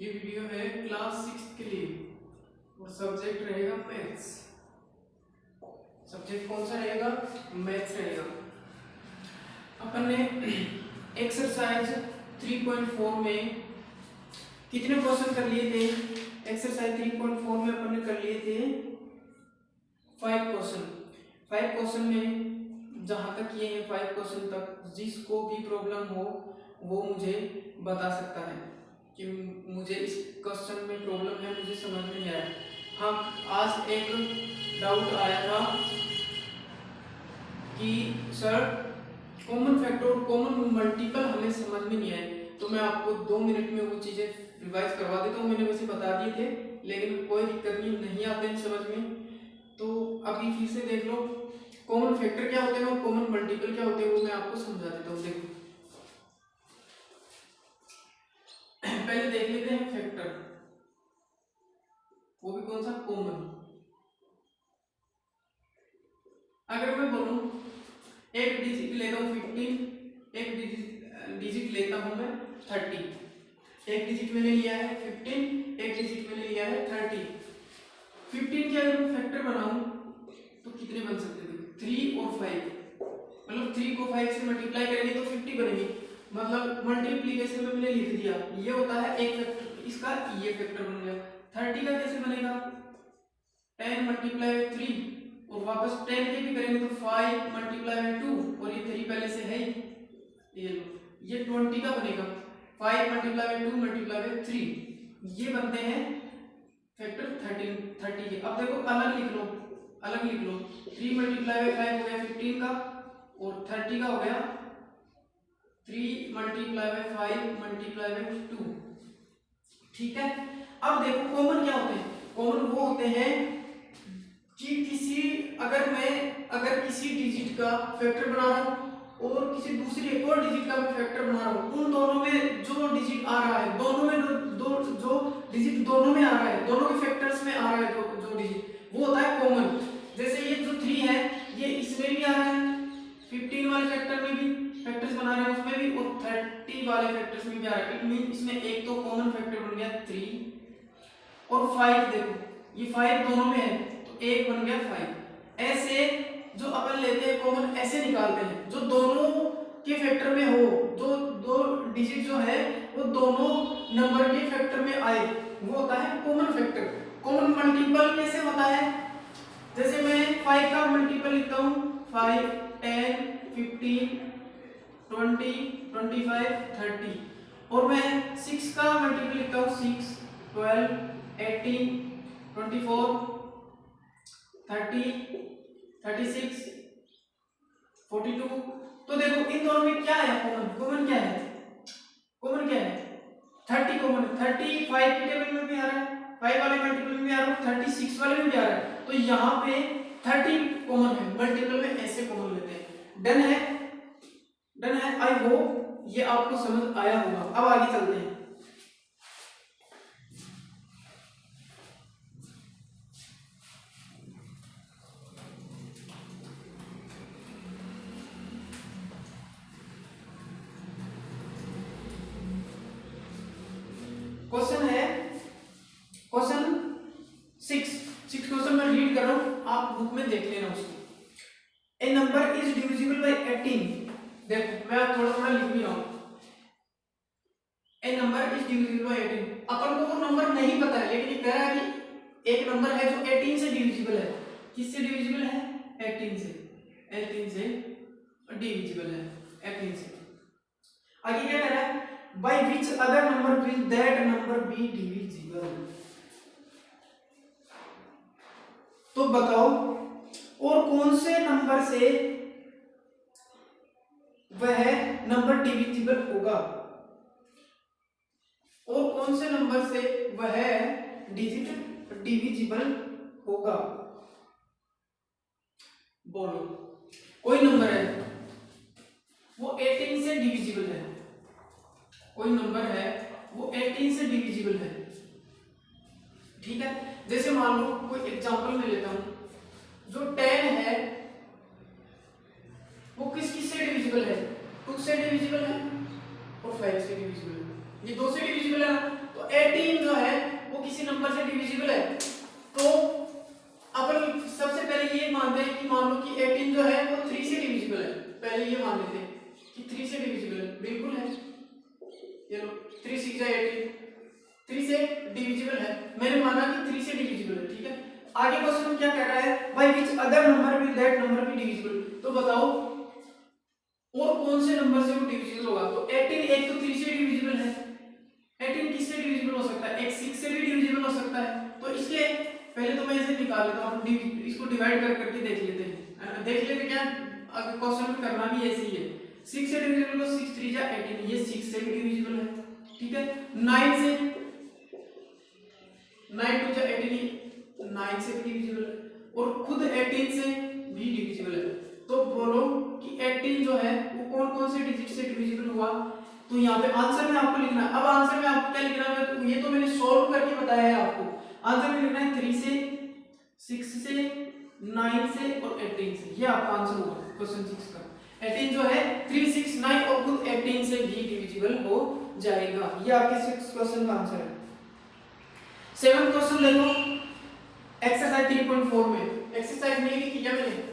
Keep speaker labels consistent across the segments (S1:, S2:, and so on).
S1: ये वीडियो है क्लास 6 के लिए और सब्जेक्ट रहेगा मैथ्स। सब्जेक्ट कौन सा रहेगा? मैथ्स रहेगा। अपन ने एक्सरसाइज 3.4 में कितने क्वेश्चन कर लिए थे? एक्सरसाइज 3.4 में अपन ने कर लिए थे 5 क्वेश्चन। 5 क्वेश्चन में जहां तक ये है 5 क्वेश्चन तक जिसको भी प्रॉब्लम हो वो मुझे बता सकता है कि मुझे इस क्वेश्चन में प्रॉब्लम है, मुझे समझ नहीं आया। हाँ, आज एक डाउट आया था कि sir common factor common multiple हमें समझ में नहीं आए, तो मैं आपको 2 मिनट में वो चीज़ें रिवाइज करवा देता हूँ। मैंने वैसे बता दिए थे लेकिन कोई दिक्कत नहीं आते हैं समझ में, तो अभी फिर से देख लो। कॉमन फैक्टर क्या होते हैं और कॉमन मल्टीपल क्या होते हैं वो मैं आपको समझा देता हूँ। देखो पहले देख लेते हैं फैक्टर, वो भी कौन सा? कॉमन। अगर मैं बोलूं एक डिजिट लेता हूं 15, एक डिजिट लेता हूं मैं 30। एक डिजिट मैंने लिया है 15, एक डिजिट मैंने लिया है 30। 15 के अगर मैं फैक्टर बनाऊं तो कितने बन सकते थे? 3 और 5। मतलब 3 को 5 से मल्टीप्लाई करेंगे तो 50 बनेगी। मतलब मल्टीप्लिकेशन में मैंने लिख दिया, ये होता है एक फैक्टर, इसका ये फैक्टर बन गया। 30 का कैसे बनेगा? 10 मल्टीप्लाई बाय 3 और वापस 10 के भी करेंगे तो 5 मल्टीप्लाई बाय 2 और ये 3 पहले से है ही, ये लो, ये 20 का बनेगा। 5 मल्टीप्लाई बाय 2 मल्टीप्लाई बाय 3, ये बनते हैं फैक्टर 30 के। अब देखो अलग लिख लो, अलग लिख लो। 3 मल्टीप्लाई बाय 5 हो गया 15 का और 30 का हो गया 3 मल्टीप्लाई बाय 5 मल्टीप्लाई बाय 2। ठीक है। अब देखो कॉमन क्या होते हैं? कॉमन वो होते हैं कि अगर किसी डिजिट का फैक्टर बना रहा हूं और किसी दूसरी एक और डिजिट का मैं फैक्टर बना रहा हूं, उन दोनों में जो डिजिट आ रहा है, दोनों में जो डिजिट दोनों में आ रहा है, दोनों के फैक्टर्स में आ रहा है जो डिजिट, वो होता है कॉमन। जैसे ये जो 3 है ये इसमें भी आ रहा है, 15 वाले फैक्टर में भी फैक्टर्स बना रहे हैं उसमें भी, और 30 वाले फैक्टर्स में भी आ रहा है। इट मीन इसमें एक तो कॉमन फैक्टर बन गया 3 और 5। देखो ये 5 दोनों में है तो एक बन गया 5। ऐसे जो अपन लेते हैं कॉमन ऐसे निकालते हैं जो दोनों के फैक्टर में हो, जो दो डिजिट जो है वो दोनों नंबर के फैक्टर में आए, वो होता है कॉमन फैक्टर। कॉमन मल्टीपल कैसे होता है? जैसे मैं 5 का मल्टीपल लिखता हूँ 5, 10, 15, 20, 25, 30, और मैं 6 का मल्टीपल लिखता हूँ 6, 12, 18, 24, 30, 36, 42। तो देखो इन दोनों में क्या है कॉमन? कॉमन क्या है? कॉमन क्या है? 30 कॉमन। 35 के टेबल में भी आ रहा है, 5 वाले मल्टीपल में भी आ रहा है, 36 वाले में भी आ रहा है, तो यहाँ पे 30 कॉमन है। मल्टीपल में ऐसे कॉमन लेते हैं। डन है? डन है। आई होप ये आपको समझ आया होगा। अब आगे चलते हैं। क्वेश्चन है क्वेश्चन 6 क्वेश्चन मैं रीड कर रहा हूं, आप बुक में देख लेना उसको। ए नंबर इज डिविजिबल बाय 18। देखो मैं थोड़ा थोड़ा लिख भी रहा हूं। ए नंबर इज डिविजिबल बाय 18। अपन को वो नंबर नहीं पता है लेकिन ये कह रहा है कि एक नंबर है जो 18 से डिविजिबल है। किससे डिविजिबल है? 18 से। 18 से डिविजिबल है 18 से। आगे क्या कह रहा है? By which other number will that number be divisible? तो बताओ और कौन से नंबर से वह नंबर डिविजिबल होगा, और कौन से नंबर से वह डिजिट डिविजिबल होगा? बोलो। कोई नंबर है वो 18 से डिविजिबल है, कोई नंबर है वो 18 से डिविजिबल है। ठीक है। जैसे मान लो कोई एग्जांपल में लेता हूं, जो 10 है वो किस से डिविजिबल है? 2 से डिविजिबल है और 5 से डिविजिबल है। ये 2 से डिविजिबल है ना, तो 18 जो है वो किसी नंबर से डिविजिबल है, तो अपन सबसे पहले ये मानते हैं कि मान लो कि 18 जो है वो 3 से डिविजिबल है। पहले ये मान लेते हैं कि 3 से डिविजिबल है, बिल्कुल है। ये लो 3 6 जा 18, 3 से डिविजिबल है, मैंने माना कि 3 से डिविजिबल है, ठीक है। आगे क्वेश्चन क्या कह रहा है, by which other number will that number be divisible, तो बताओ और कौन से नंबर से वो डिविजिबल होगा। तो 18 एक तो 3 से डिविजिबल है, 18 किससे डिविजिबल हो सकता है, एक 6 से भी डिविजिबल हो सकता है। तो इसलिए पहले तो मैं इसे निकाल लेता हूं, इसको डिवाइड कर करके देख लेते हैं, देख लेते क्या अगर क्वेश्चन में करना भी ऐसे ही है। 6 से डिविजिबल तो 6 3 जा 18, ये 6 से भी डिविजिबल है, ठीक है। 9 से 9 2 जा 18, 9 से भी डिविजिबल है, और खुद 18 से भी डिविजिबल है। तो बोलो कि 18 जो है वो कौन कौन से डिजिट से डिविजिबल हुआ। तो यहाँ पे आंसर में आपको लिखना है। अब आंसर में आपको क्या लिखना है, ये तो मैंने सॉल्व करके बताया है आपको। आंसर में लिखना है 3 से, 6 से, 9 से और 18 से, ये आपका आंसर होगा क्वेश्चन 6 का। 18 जो है 3 6 9 और खुद 18 से भी डिविजिबल हो जाएगा, ये आपके 6 क्वेश्चन का आंसर है। 7 क्वेश्चन ले लो एक्सरसाइज 3.4 में, एक्सरसाइज नहीं लिखी क्या मैंने,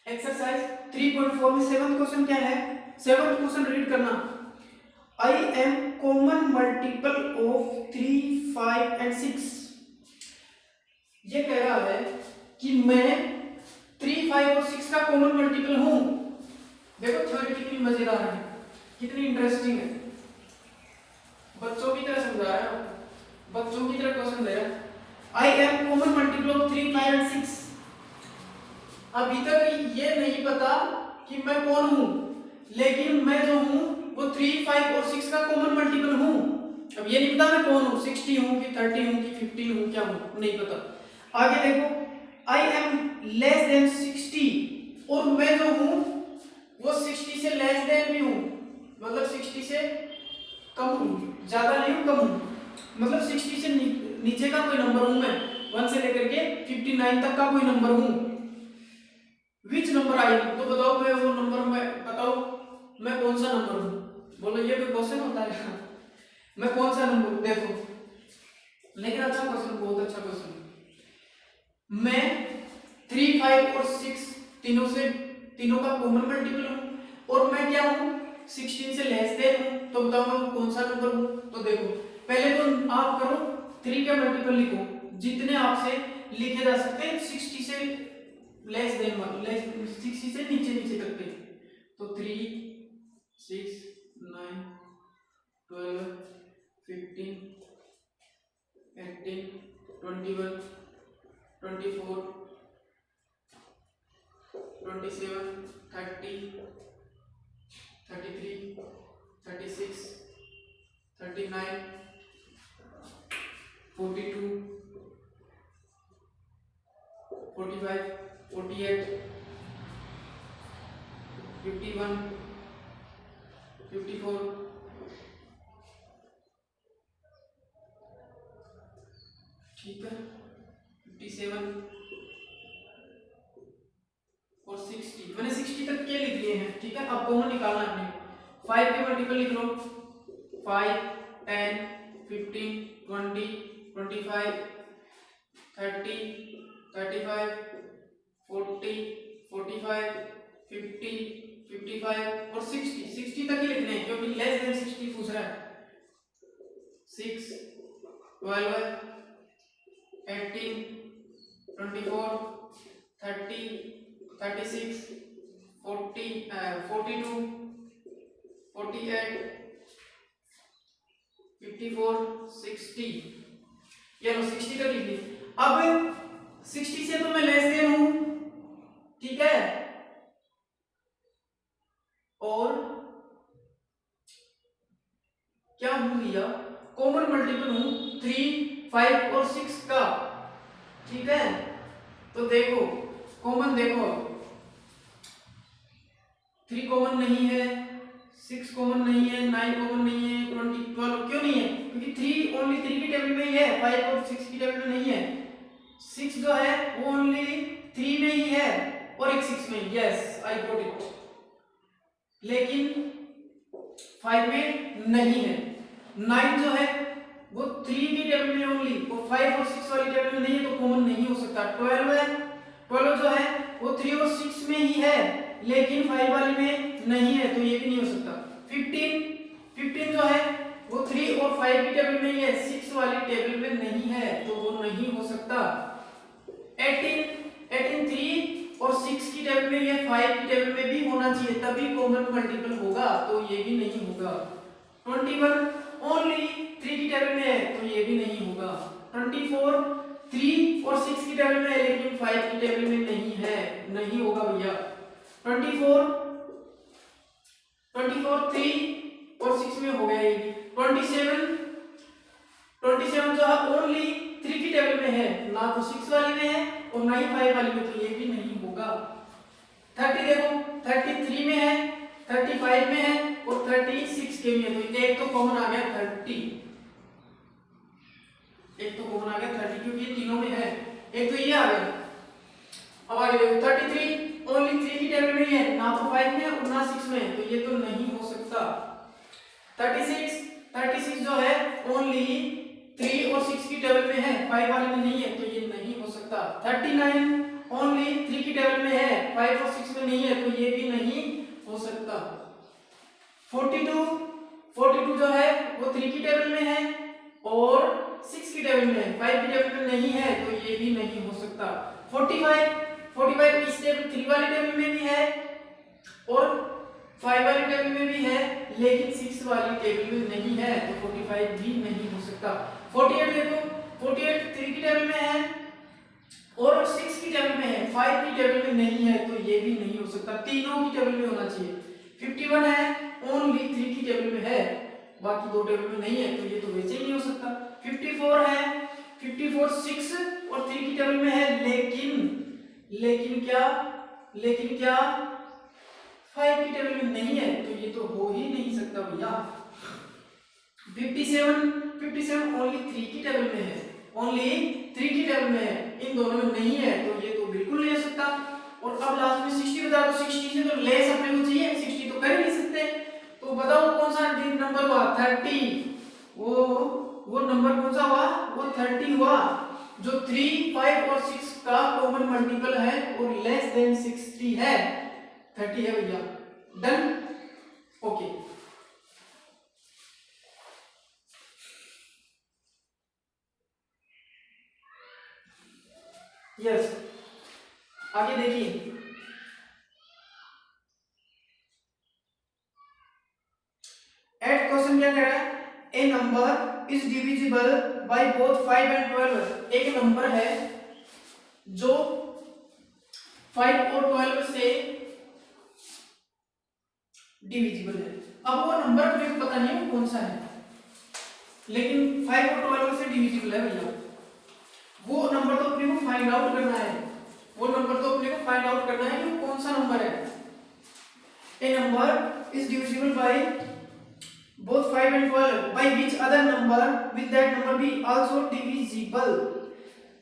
S1: एक्सरसाइज 3.4 में 7th क्वेश्चन क्या है, 7th क्वेश्चन रीड करना। I am common multiple of 3, 5 and 6। ये कह रहा है कि मैं 3, 5 और 6 का कॉमन मल्टीपल हूं। देखो थ्योरेटिकली मजेदार है, कितनी इंटरेस्टिंग है, बच्चों की तरह समझा रहा है, बच्चों की तरह क्वेश्चन दे रहा है। I am common multiple of 3, 5 and 6। अभी तक ये नहीं पता कि मैं कौन हूं, लेकिन मैं जो हूं वो 3, 5 और 6 का कॉमन मल्टीपल हूं। अब ये नहीं पता मैं कौन हूं, 60 हूं कि 30 हूं कि 15 हूं, क्या हूं नहीं पता। आगे देखो, I am less than 60, और मैं जो हूं वो 60 से लेस देन भी हूं, मतलब 60 से कम हूं, ज्यादा नहीं हूं, कम हूं, मतलब 60 से नीचे का कोई नंबर हूं मैं, 1 से लेकर के 59 तक का कोई नंबर हूं। विच नंबर आई, तो बताओ मैं वो नंबर, मैं बताओ मैं कौन सा नंबर हूं। बोलो ये कोई क्वेश्चन होता है, मैं कौन सा नंबर हूं, देखो। लेकिन अच्छा क्वेश्चन, बहुत अच्छा क्वेश्चन। मैं 3, 5 और 6 तीनों का कॉमन मल्टीपल हूं, और मैं क्या हूं 16 से लेस देन हूं, तो बताओ मैं कौन सा नंबर हूं। तो देखो पहले तो आप करो 3 का मल्टीपल लिखो, जितने आपसे लिखे जा सकते हैं 60 से लेस देन 60 से नीचे तक के, तो 3 6 9 12 15 18 21 24 27 30 33 36 39 42 45 48 51 54 ठीक है 57 और 60, मैंने 60 तक के लिख लिए हैं, ठीक है। अब कॉमन निकालना है हमने, 5 के मल्टीपल लिख लो, 5 10 15 20 25 30 35 40 45 50 55 और 60 तक ही लिखने हैं, क्योंकि लेस देन 60 पूछ रहा है। 6 12 18 24 30 36 40 42 48 54 60, ये लो 60 तक लिख ली। अब 60 से तो मैं लेस देन हूं, ठीक है, और क्या हूं भैया, कॉमन मल्टीपल हूं 3, 5 और 6 का, ठीक है। तो देखो कॉमन, देखो 3 कॉमन नहीं है, 6 कॉमन नहीं है, 9 कॉमन नहीं है, 20 12 क्यों नहीं है, क्योंकि 3 ओनली 3 की टेबल में ही है, 5 और 6 की टेबल में नहीं है। 6 जो है वो ओनली 3 में ही है और एक 6 में, यस आई गॉट इट। लेकिन 5 में नहीं है। 9 जो है वो 3 की टेबल में ओनली, वो 5 और 6 वाली टेबल में नहीं है, तो कॉमन नहीं हो सकता। 12 है, 12 जो है वो 3 और 6 में ही है, लेकिन 5 वाली में नहीं है, तो ये भी नहीं हो सकता। 15 जो है वो 3 और 5 की टेबल में ही है, 6 वाली टेबल में नहीं है, तो वो नहीं हो सकता। 18 3 और 6 की टेबल में, ये 5 की टेबल में भी होना चाहिए, तभी कॉमन मल्टीपल होगा, तो ये भी नहीं होगा। 21 ओनली 3 की टेबल में है, तो ये भी नहीं होगा। 24 3 और 6 की टेबल में है, लेकिन 5 की टेबल में नहीं है, नहीं होगा भैया। 24 3 और 6 में हो गया ये। 27 जो है ओनली 3 की टेबल में है, ना तो 6 वाली में है और ना ही 5 वाली में, तो ये भी नहीं होगा। 30 देखो, 33 में है, 35 में है और 36 के में है, तो एक तो कॉमन आ गया 30, एक तो कॉमन आ गया 30, क्योंकि ये तीनों में है, एक तो ये आ गया। अब आगे देखो, 33 ओनली 3 की टेबल में है, ना तो 5 में और ना 6 में, तो ये तो नहीं हो सकता। 36 जो है ओनली 3 और 6 की टेबल में है, 5 वाले में नहीं है, तो ये नहीं हो सकता। 39 ओनली 3 की टेबल में है, 5 और 6 में नहीं है, तो ये भी नहीं हो सकता। 42 जो है वो 3 की टेबल में है और 6 की टेबल में है, 5 की टेबल में नहीं है, तो ये भी नहीं हो सकता। 45 इस टेबल 3 वाली टेबल में भी है और 5 वाली टेबल में भी है, लेकिन 6 वाली टेबल में नहीं है, तो 45 भी नहीं हो सकता। 48 देखो, 48 3 की टेबल में है और 6 की टेबल में है, 5 की टेबल में नहीं है, तो ये भी नहीं हो सकता, तीनों की टेबल में होना चाहिए। 51 है, ओनली 3 की टेबल में है, बाकी दो टेबल में नहीं है, तो ये तो वैसे ही नहीं हो सकता। 54 है, 54 6 और 3 की टेबल में है, लेकिन क्या 5 की टेबल में नहीं है, तो ये तो हो ही नहीं सकता भैया। 57 ओनली 3 की टेबल में है, ओनली 3 की टेबल में है, इन दोनों में नहीं है, तो ये तो बिल्कुल नहीं हो सकता। और अब लास्ट में 60 बता दो, 60 से तो लेस अपने को चाहिए, 60 तो कर ही नहीं सकते, तो बताओ कौन सा नंबर हुआ? 30, वो नंबर कौन सा हुआ? वो 30 हुआ, जो 3 5 और 6 का कॉमन मल्टीपल है और लेस देन 60 है, 30 है भैया। Done, okay. यस, आगे देखिए, एट क्वेश्चन क्या कह रहा है? A number is divisible by both 5 and 12। एक नंबर है जो 5 और 12 से डिविजिबल है। अब वो नंबर मुझे पता नहीं है कौन सा है, लेकिन 5 और 12 से डिविजिबल है भैया। वो नंबर तो अपने को फाइंड आउट करना है, वो नंबर तो अपने को फाइंड आउट करना है कि कौन सा नंबर है। A number is divisible by both 5 and 12 by which other number will that number be also divisible।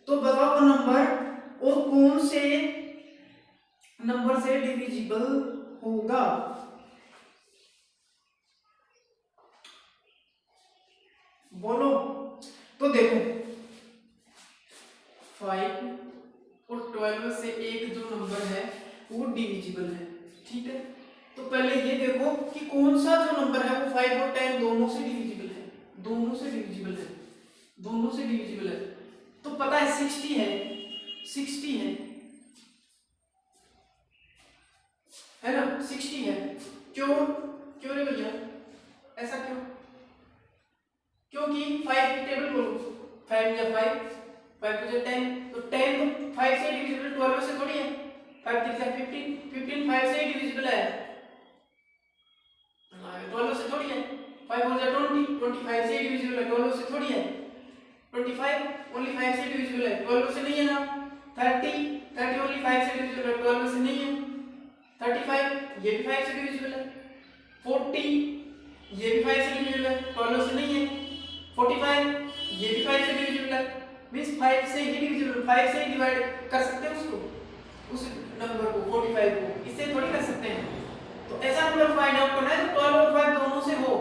S1: तो बताओ वो नंबर और कौन से नंबर से डिविजिबल होगा। बोलो, तो देखो 5 और 12 से एक जो नंबर है वो डिविजिबल है, ठीक है। तो पहले ये देखो कि कौन सा जो नंबर है वो 5 और 10 दोनों से डिविजिबल है, दोनों से डिविजिबल है, दोनों से डिविजिबल है। तो पता है 60 है, 60 है ना, 60 है। क्यों रे भैया, ऐसा क्यों? क्योंकि 5 की टेबल बोलो, 5 या 5 तो 10, तो 10 तो 5 से डिविजिबल 12 से थोड़ी है। 5 3 से 15 5 से डिविजिबल है, 12 से थोड़ी है। 5 हो जाए 20 25 से डिविजिबल है, 12 से थोड़ी है। 25 ओनली 5 से डिविजिबल है, 12 से नहीं है ना। 30 ओनली 5 से डिविजिबल है, 12 से नहीं है। 35 ये भी 5 से डिविजिबल है। 40 ये भी 5 से डिविजिबल है, 12 से नहीं है। 45 ये भी 5 से डिविजिबल है, मींस 5 से ही डिविजिबल, 5 से ही डिवाइड कर सकते हैं उसको, उस नंबर को 45 को, इससे थोड़ी कर सकते हैं। तो ऐसा नंबर फाइंड आउट करना है तो 12 और 5 दोनों से हो,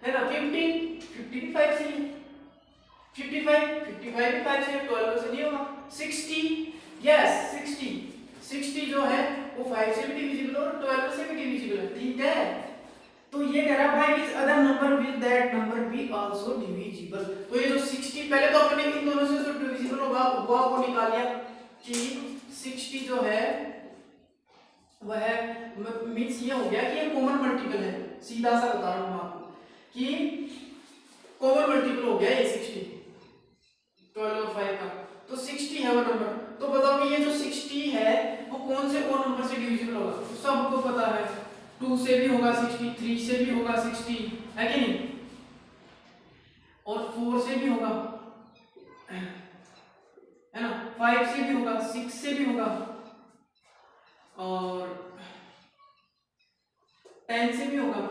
S1: है ना। 15 भी 5 से है, 55 भी 5 से है, 12 से नहीं होगा। 60 यस 60 जो है वो 5 से भी डिविजिबल और 12 से भी डिविजिबल है, ठीक है। तो ये कह रहा भाई which other number will that number be also divisible. तो ये जो 60 पहले तो अपने इन दोनों से जो डिविजिबल होगा वो निकाल लिया कि 60 जो है वह मींस ये हो गया कि ये कॉमन मल्टीपल है, सीधा सा बता रहा हूं आपको कि कॉमन मल्टीपल हो गया ये 60 12 और 5 का। तो 60 है वो नंबर। तो बताओ कि ये जो 60 है वो कौन से और नंबर से डिविजिबल होगा, तो सबको पता है 2 से भी होगा 60, 3 से भी होगा 60, है कि नहीं, और 4 से भी होगा, है ना, 5 से भी होगा, 6 से भी होगा, और 10 से भी होगा,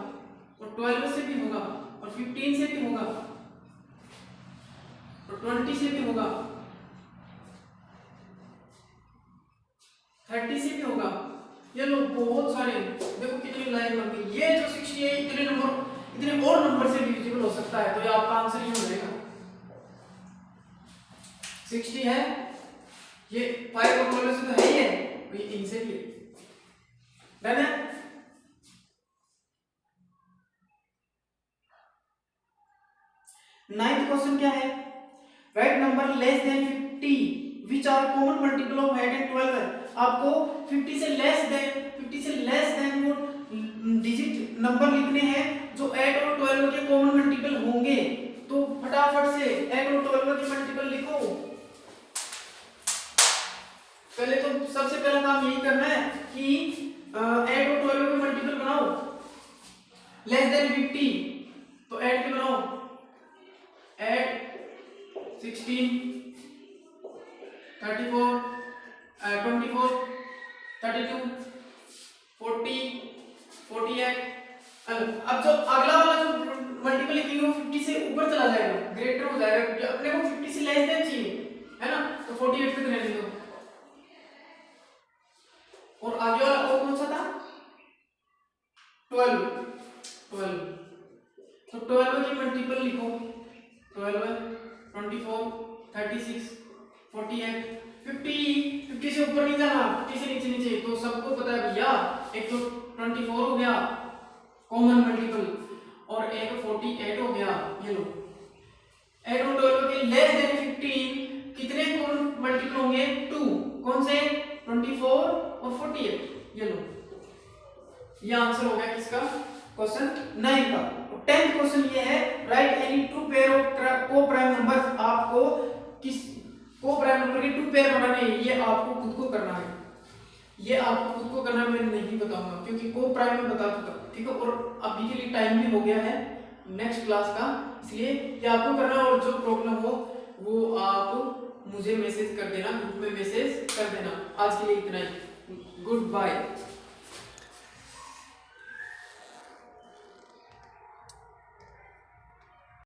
S1: और 12 से भी होगा, और 15 से भी होगा, और 20 से भी होगा, 30 से भी होगा। ये लोग बहुत सारे, देखो कितनी लाइन बन गई। ये जो 60 है इतने नंबर, इतने और नंबर से डिविजिबल हो सकता है, तो ये आपका आंसर ही हो जाएगा। 60 है, ये 5 और 12 से तो है ही है, ये इनसे भी है, डन है। नाइन्थ क्वेश्चन क्या है, right number less than 50 which are common multiple of 8 and 12 है। आपको 50 से लेस देन वो डिजिट नंबर लिखने हैं जो 8 और 12 के कॉमन मल्टीपल होंगे। तो फटाफट से 8 और 12 के मल्टीपल लिखो। पहले तो सबसे पहला काम यही करना है कि 8 और 12 के मल्टीपल बनाओ, लेस देन 50 तो 8 के बनाओ, 8 16 34 24 32 40 48। अब जो अगला वाला जो मल्टीपल लिखेंगे वो 50 से ऊपर चला जाएगा, ग्रेटर हो जाएगा, अपने को 50 से लेस देन चाहिए, है ना, तो 48 तक रहने दो। और आगे वाला और कौन सा था, 12 तो 12 की मल्टीपल लिखो, 12 24 36 48 50 से ऊपर नहीं जाना, 50 से नीचे नीचे। तो सबको पता है भैया, एक तो 24 हो गया कॉमन मल्टीपल और एक 48 हो गया। ये लो 8 और 12 के लेस देन 15 कितने कॉमन मल्टीपल होंगे, 2। कौन से, 24 और 48। ये लो, ये आंसर हो गया किसका, क्वेश्चन 9 का। 10th क्वेश्चन ये है, right any two pair of को प्राइम नंबर्स। आपको किस को प्राइम नंबर के 2 पेयर बनाने हैं, ये आपको खुद को करना है, ये आपको खुद को करना है, मैं नहीं बताऊंगा क्योंकि को प्राइम में बता चुका, ठीक है। और अभी के लिए टाइम भी हो गया है नेक्स्ट क्लास का, इसलिए ये आपको करना है। और जो प्रॉब्लम हो वो आप मुझे मैसेज कर देना, ग्रुप में मैसेज कर देना। आज के लिए इतना ही, गुड बाय।